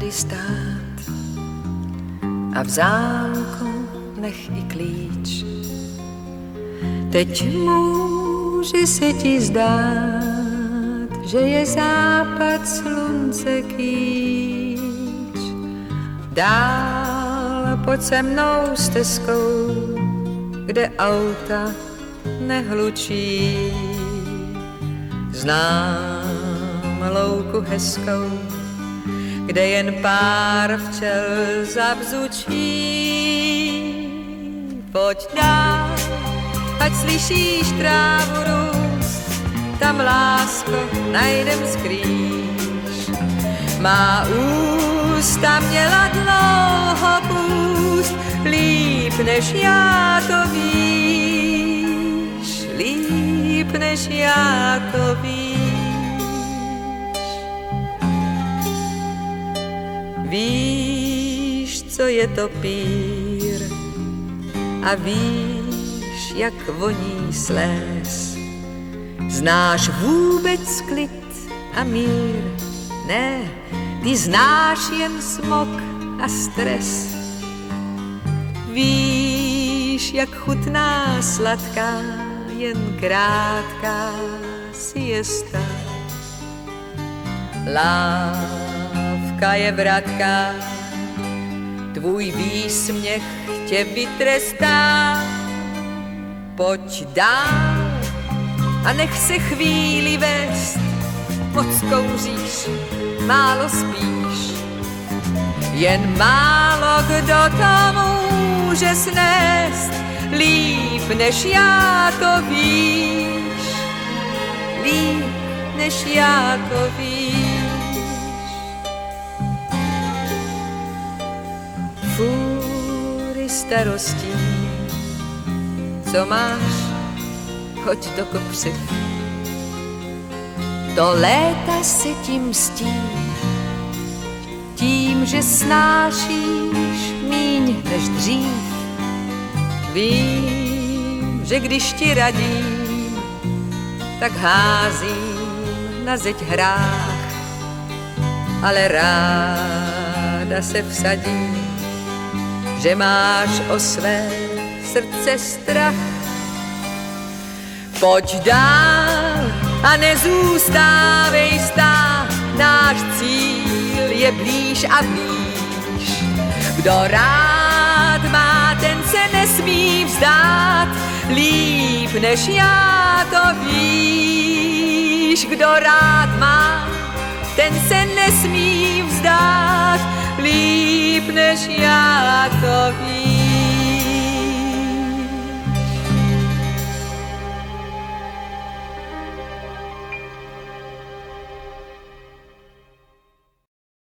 tady stát a v zámku nech i klíč. Teď může se ti zdát, že je západ slunce kýč. Dál pojď se mnou stezkou, kde auta nehlučí. Znám louku hezkou, kde jen pár včel zabzučí. Pojď dál, ať slyšíš trávu růst, tam lásko najdem skrýš. Má ústa měla dlouho půst, líp než já to víš, líp než já to víš. Víš, co je to pír a víš, jak voní sléz. Znáš vůbec klid a mír? Ne, ty znáš jen smog a stres. Víš, jak chutná sladká jen krátká siesta. Lávka je vratka, tvůj výsměch tě vytrestá. Pojď dál a nech se chvíli vést, moc kouříš, málo spíš. Jen málo kdo to může snést, líp než já to víš, líp než já to víš. Fůry starostí, co máš, hoď do kopřiv. To léta se tím mstí, tím, že snášíš míň než dřív. Vím, že když ti radím, tak házím na zeď hrách, ale ráda se vsadím, že máš o své srdce strach. Pojď dál a nezůstávej stát, náš cíl je blíž a blíž. Kdo rád má, ten se nesmí vzdát, líp než já to víš. Kdo rád má, ten se nesmí vzdát, líp než já to víš.